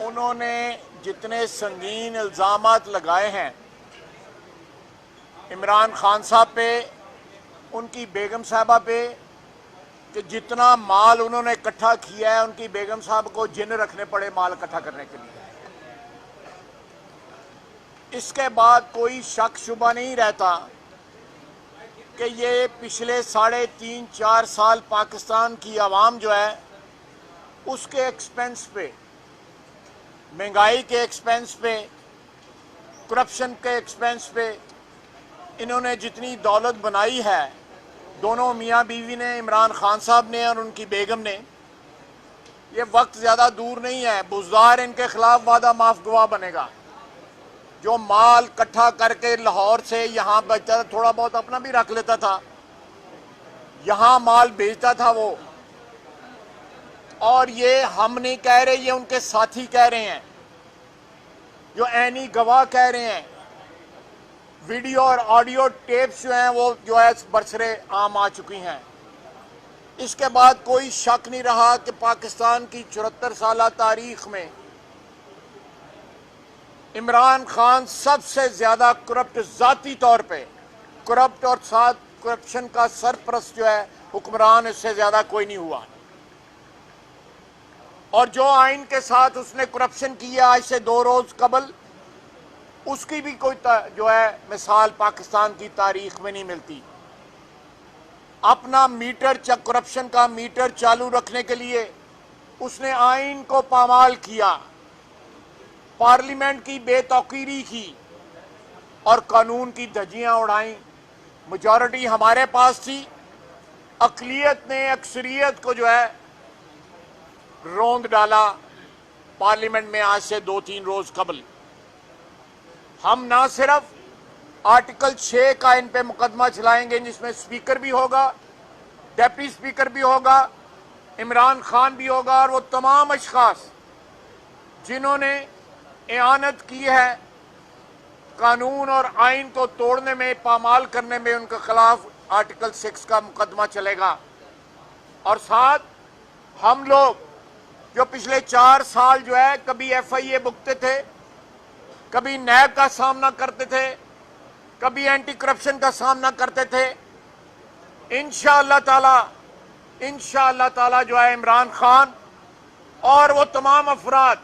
उन्होंने जितने संगीन इल्ज़ामात लगाए हैं इमरान खान साहब पे, उनकी बेगम साहबा पे, कि जितना माल उन्होंने इकट्ठा किया है, उनकी बेगम साहब को जिन रखने पड़े माल इकट्ठा करने के लिए। इसके बाद कोई शक शुबा नहीं रहता कि ये पिछले 3.5-4 साल पाकिस्तान की आवाम जो है उसके एक्सपेंस पे, महंगाई के एक्सपेंस पे, करप्शन के एक्सपेंस पे इन्होंने जितनी दौलत बनाई है, दोनों मियाँ बीवी ने, इमरान खान साहब ने और उनकी बेगम ने, ये वक्त ज़्यादा दूर नहीं है, बुज़दार इनके खिलाफ वादा माफ गवाह बनेगा। जो माल इकट्ठा करके लाहौर से यहाँ बचता था, थोड़ा बहुत अपना भी रख लेता था, यहाँ माल बेचता था वो। और ये हम नहीं कह रहे, ये उनके साथी कह रहे हैं, जो ऐनी गवाह कह रहे हैं। वीडियो और ऑडियो टेप्स जो हैं वो जो है बरसरे आम आ चुकी हैं। इसके बाद कोई शक नहीं रहा कि पाकिस्तान की 74 साल तारीख में इमरान खान सबसे ज्यादा करप्ट, जाती तौर पे करप्ट, और साथ करप्शन का सरपरस्त जो है हुक्मरान, इससे ज्यादा कोई नहीं हुआ। और जो आइन के साथ उसने करप्शन किया आज से 2 रोज कबल, उसकी भी कोई जो है मिसाल पाकिस्तान की तारीख में नहीं मिलती। अपना मीटर, करप्शन का मीटर चालू रखने के लिए उसने आइन को पामाल किया, पार्लियामेंट की बेतौकीरी की और कानून की धज्जियां उड़ाई। मेजॉरिटी हमारे पास थी, अक़लियत ने अक्सरियत को जो है रोंद डाला पार्लियामेंट में आज से 2-3 रोज कबल। हम ना सिर्फ आर्टिकल 6 का इन पे मुकदमा चलाएंगे, जिसमें स्पीकर भी होगा, डेप्टी स्पीकर भी होगा, इमरान खान भी होगा, और वो तमाम अशखास जिन्होंने इआनत की है कानून और आइन को तोड़ने में, पामाल करने में, उनके खिलाफ आर्टिकल 6 का मुकदमा चलेगा। और साथ हम लोग जो पिछले 4 साल जो है कभी FIA भुगते थे, कभी नैब का सामना करते थे, कभी एंटी करप्शन का सामना करते थे, इंशाअल्लाह ताला जो है इमरान खान और वो तमाम अफराद,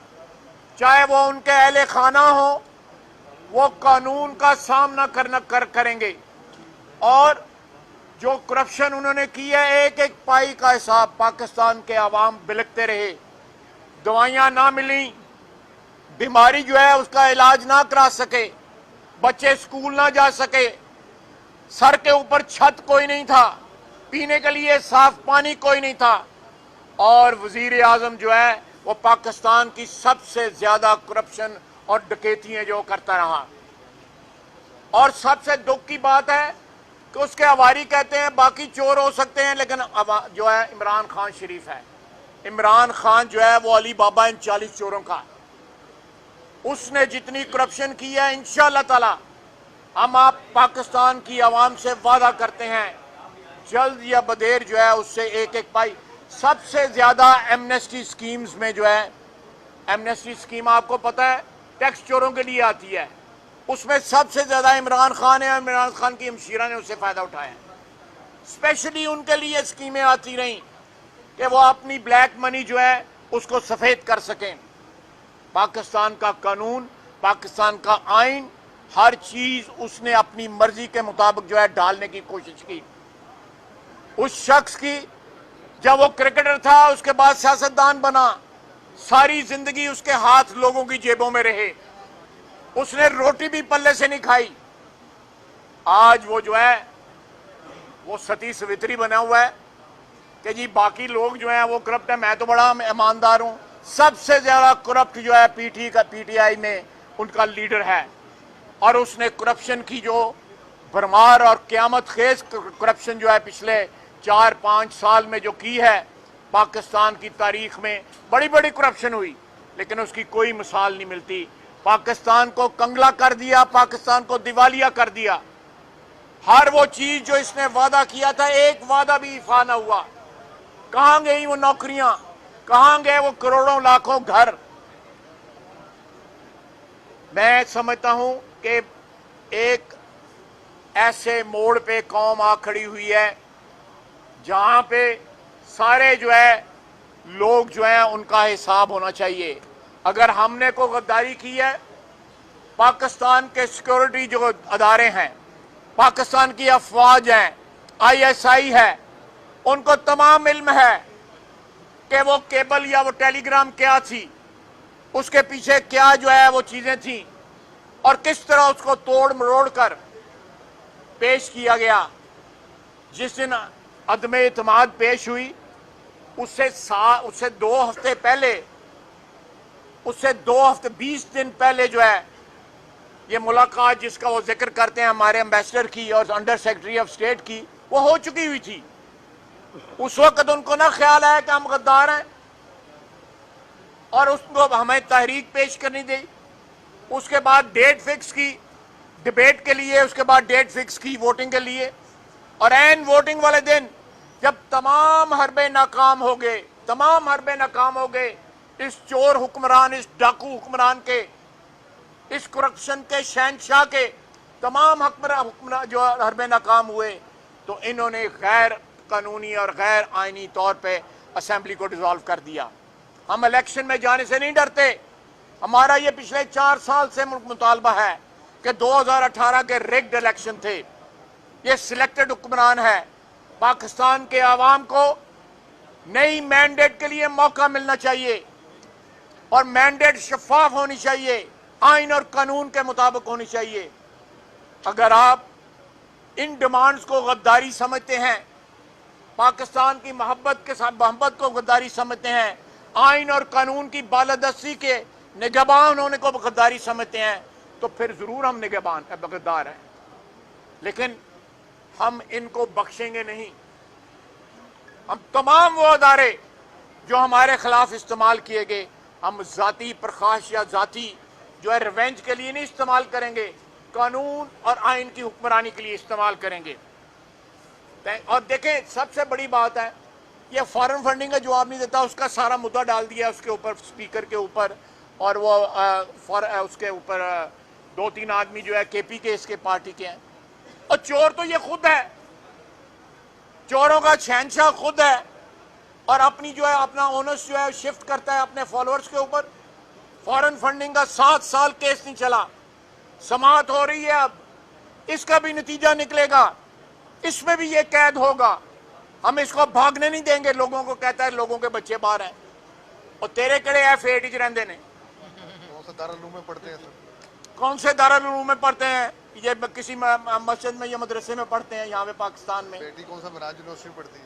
चाहे वो उनके अहले खाना हो, वो कानून का सामना करेंगे। और जो करप्शन उन्होंने की है, एक एक पाई का हिसाब पाकिस्तान के अवाम बिलकते रहे, दवाइयां ना मिली, बीमारी जो है उसका इलाज ना करा सके, बच्चे स्कूल ना जा सके, सर के ऊपर छत कोई नहीं था, पीने के लिए साफ पानी कोई नहीं था, और वजीर आजम जो है वो पाकिस्तान की सबसे ज्यादा करप्शन और डकैतियां जो करता रहा। और सबसे दुख की बात है कि उसके अवारी कहते हैं बाकी चोर हो सकते हैं, लेकिन जो है इमरान खान शरीफ है। इमरान खान जो है वो अली बाबा इन 40 चोरों का। उसने जितनी करप्शन की है, इंशाअल्लाह ताला हम आप पाकिस्तान की आवाम से वादा करते हैं, जल्द या बदेर जो है उससे एक एक पाई। सबसे ज्यादा एमनेस्टी स्कीम्स में जो है, एमनेस्टी स्कीम आपको पता है टैक्स चोरों के लिए आती है, उसमें सबसे ज्यादा इमरान खान है और इमरान खान की हमशीरा ने उससे फायदा उठाया। स्पेशली उनके लिए स्कीमें आती रहीं कि वो अपनी ब्लैक मनी जो है उसको सफेद कर सकें। पाकिस्तान का कानून, पाकिस्तान का आइन, हर चीज उसने अपनी मर्जी के मुताबिक जो है डालने की कोशिश की। उस शख्स की, जब वो क्रिकेटर था उसके बाद सियासतदान बना, सारी जिंदगी उसके हाथ लोगों की जेबों में रहे, उसने रोटी भी पल्ले से नहीं खाई। आज वो जो है वो सती सवित्री बना हुआ है कि जी बाकी लोग जो हैं वो करप्ट है, मैं तो बड़ा ईमानदार हूं। सबसे ज्यादा करप्ट जो है PTI में उनका लीडर है, और उसने करप्शन की जो भरमार और क़यामत खेज करप्शन जो है पिछले 4-5 साल में जो की है, पाकिस्तान की तारीख में बड़ी बड़ी करप्शन हुई, लेकिन उसकी कोई मिसाल नहीं मिलती। पाकिस्तान को कंगला कर दिया, पाकिस्तान को दिवालिया कर दिया। हर वो चीज जो इसने वादा किया था, एक वादा भी इफा ना हुआ। कहां गई वो नौकरियां, कहां गए वो करोड़ों लाखों घर। मैं समझता हूं कि एक ऐसे मोड़ पे कौम आ खड़ी हुई है जहां पे सारे जो है लोग जो है उनका हिसाब होना चाहिए। अगर हमने को गद्दारी की है, पाकिस्तान के सिक्योरिटी जो अदारे हैं, पाकिस्तान की अफवाज हैं, ISI है, उनको तमाम इल्म है कि वो केबल या वो टेलीग्राम क्या थी, उसके पीछे क्या जो है वो चीजें थी और किस तरह उसको तोड़ मरोड़ कर पेश किया गया। जिस दिन अदम एतमाद पेश हुई उससे 2 हफ्ते पहले, उससे 2 हफ्ते 20 दिन पहले जो है ये मुलाकात जिसका वो जिक्र करते हैं हमारे एम्बेसडर की और अंडर सेक्रेटरी ऑफ स्टेट की, वो हो चुकी हुई थी। उस वक्त उनको ना ख्याल आया कि हम गद्दार हैं और उसको हमें तहरीक पेश करनी दी। उसके बाद डेट फिक्स की डिबेट के लिए, उसके बाद डेट फिक्स की वोटिंग के लिए, और एन वोटिंग वाले दिन जब तमाम हरबे नाकाम हो गए, तमाम हरबे नाकाम हो गए, इस चोर हुक्मरान, इस डाकू हुक्मरान के, इस करप्शन के शहनशाह के तमाम हुक्मरान जो हरबे नाकाम हुए, तो इन्होंने गैर कानूनी और गैर आईनी तौर पे असेंबली को डिसॉल्व कर दिया। हम इलेक्शन में जाने से नहीं डरते। हमारा ये पिछले 4 साल से मुतालबा है कि 2018 के रिग्ड इलेक्शन थे, ये सिलेक्टेड हुक्मरान है। पाकिस्तान के आवाम को नई मैंडेट के लिए मौका मिलना चाहिए और मैंडेट शफाफ होनी चाहिए, आइन और कानून के मुताबिक होनी चाहिए। अगर आप इन डिमांड्स को गद्दारी समझते हैं, पाकिस्तान की मोहब्बत के साथ मोहब्बत को गद्दारी समझते हैं, आइन और कानून की बालादस्ती के निगहबान होने को गद्दारी समझते हैं, तो फिर जरूर हम निगहबान गद्दार हैं, लेकिन हम इनको बख्शेंगे नहीं। हम तमाम वो अदारे जो हमारे खिलाफ इस्तेमाल किए गए, हम जाती प्रकाश या जाती जो है रिवेंज के लिए नहीं इस्तेमाल करेंगे, कानून और आइन की हुक्मरानी के लिए इस्तेमाल करेंगे। और देखें, सबसे बड़ी बात है, ये फॉरेन फंडिंग का जवाब नहीं देता, उसका सारा मुद्दा डाल दिया उसके ऊपर, स्पीकर के ऊपर, और वो उसके ऊपर 2-3 आदमी जो है KP के इसके पार्टी के हैं। और चोर तो ये खुद है, चोरों का शहनशाह खुद है, और अपनी जो है अपना ओनर्स जो है शिफ्ट करता है अपने फॉलोअर्स के ऊपर। फॉरेन फंडिंग का 7 साल केस नहीं चला, समाअत हो रही है, अब इसका भी नतीजा निकलेगा, इसमें भी ये कैद होगा। हम इसको भागने नहीं देंगे। लोगों को कहता है लोगों के बच्चे बाहर हैं, और तेरे कड़े F8 च रहते हैं। कौन से दारुल में पढ़ते हैं सर? कौन से दारुल में पढ़ते हैं? ये किसी मस्जिद में या मदरसे में पढ़ते हैं यहाँ पे पाकिस्तान में। बेटी कौन सा मिराज यूनिवर्सिटी में पढ़ती है?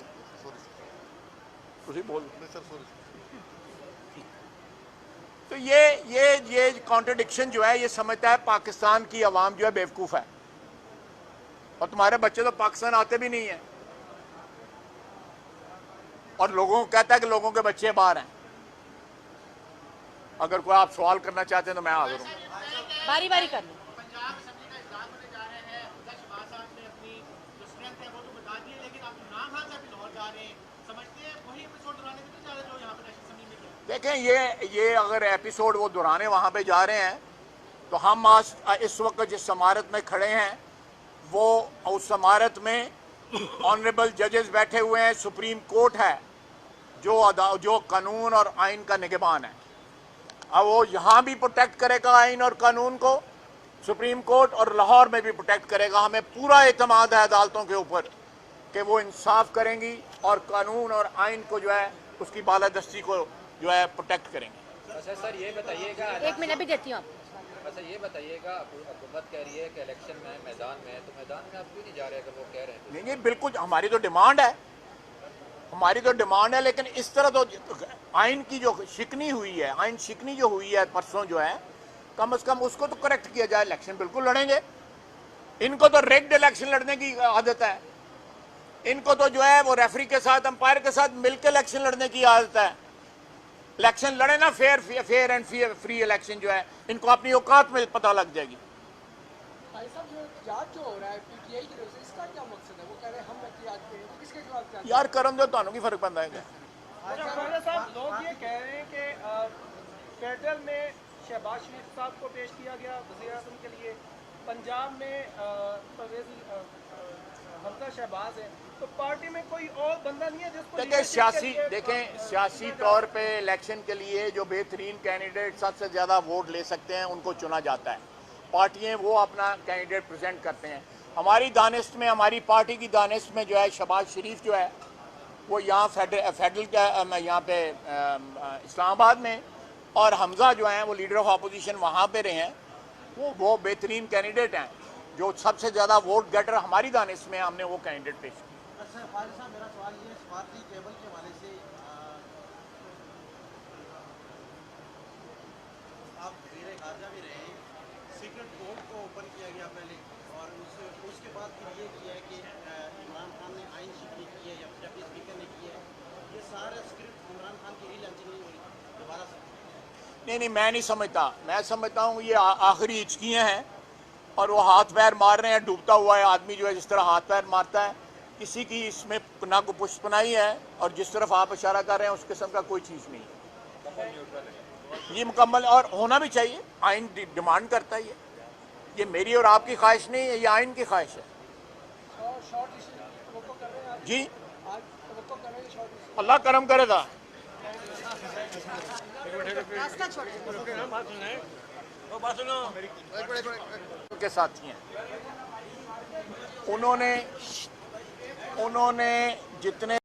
सॉरी बोल सर, सॉरी। तो ये कॉन्ट्रडिक्शन जो है, ये समझता है पाकिस्तान की आवाम जो है बेवकूफ है, और तुम्हारे बच्चे तो पाकिस्तान आते भी नहीं है, और लोगों को कहता है कि लोगों के बच्चे बाहर हैं। अगर कोई आप सवाल करना चाहते हैं तो मैं हाजिर हूँ। बारी बारी कर लो। देखें, ये अगर एपिसोड वो दोहराने वहां पे जा रहे हैं, तो हम आज इस वक्त जिस इमारत में खड़े हैं, वो उस इमारत में ऑनरेबल जजेस बैठे हुए हैं, सुप्रीम कोर्ट है जो कानून और आइन का निगहबान है। अब वो यहाँ भी प्रोटेक्ट करेगा आइन और कानून को, सुप्रीम कोर्ट, और लाहौर में भी प्रोटेक्ट करेगा। हमें पूरा एतमाद है अदालतों के ऊपर कि वो इंसाफ करेंगी और कानून और आइन को जो है उसकी बालादस्ती को जो है प्रोटेक्ट करेंगे। अच्छा सर, ये बताइएगा, 1 मिनट भी देती हूँ आपको। अच्छा ये बताइएगा, हुकूमत कह रही है कि इलेक्शन में मैदान में है, तो मैदान में आप क्यों नहीं जा रहे अगर वो कह रहे हैं? नहीं, बिल्कुल हमारी तो डिमांड है, हमारी तो डिमांड है, लेकिन इस तरह तो आइन की जो शिकनी हुई है, आइन शिकनी जो हुई है परसों जो है, कम से कम उसको तो करेक्ट किया जाए। इलेक्शन बिल्कुल लड़ेंगे, इनको तो रिग्ड इलेक्शन लड़ने की आदत है, इनको तो जो है वो रेफरी के साथ, अंपायर के साथ मिलकर इलेक्शन लड़ने की आदत है। इलेक्शन लड़े ना, फेयर एंड फ्री इलेक्शन जो है, इनको अपनी औकात में पता लग जाएगी। यार करम दो, ਤੁਹਾਨੂੰ की फर्क पैंदा है? लोग ये कह रहे हैं कि फेडरल में शहबाज शरीफ साहब को पेश किया गया वज़ीर-ए-आज़म के लिए। पंजाब में परवेज़ हमजा शहबाज है, तो पार्टी में कोई और बंदा नहीं है जिसको देखिए leadership के सियासी लिए देखें सियासी तौर पे इलेक्शन के लिए जो बेहतरीन कैंडिडेट सबसे ज़्यादा वोट ले सकते हैं उनको चुना जाता है। पार्टियां वो अपना कैंडिडेट प्रेजेंट करते हैं। हमारी दानिश में, हमारी पार्टी की दानिश में जो है शहबाज शरीफ जो है वो यहाँ फेडरल यहाँ पे इस्लामाबाद में, और हमजा जो हैं वो लीडर ऑफ अपोजिशन वहाँ पे रहे हैं। वो बेहतरीन कैंडिडेट हैं जो सबसे ज़्यादा वोट गेटर हमारी दानिश में हमने वो कैंडिडेट पेश किया। अच्छा फारिस साहब, मेरा सवाल ये है स्वाति केबल के हवाले से आप वज़ीर ख़ारजा भी रहे, सीक्रेट कोर्ट को ओपन किया गया पहले, और उसके बाद फिर ये किया है कि इमरान खान ने आइन शिकनी की है या डेप्टी स्पीकर ने की है। ये सारा स्क्रिप्ट इमरान खान की रीलॉन्चिंग नहीं हो रही दोबारा से? नहीं, मैं नहीं समझता। मैं समझता हूँ ये आखिरी हिचकियाँ हैं और वो हाथ पैर मार रहे हैं। डूबता हुआ है आदमी जो है जिस तरह हाथ पैर मारता है, किसी की इसमें ना को पुष्पनाई है, और जिस तरफ आप इशारा कर रहे हैं उस किस्म का कोई चीज़ नहीं है। ये मुकम्मल और होना भी चाहिए, आइन डिमांड करता है। ये मेरी और आपकी ख्वाहिश नहीं है, ये आइन की ख्वाहिश है। जी अल्लाह करम करेगा। के साथी हैं, उन्होंने जितने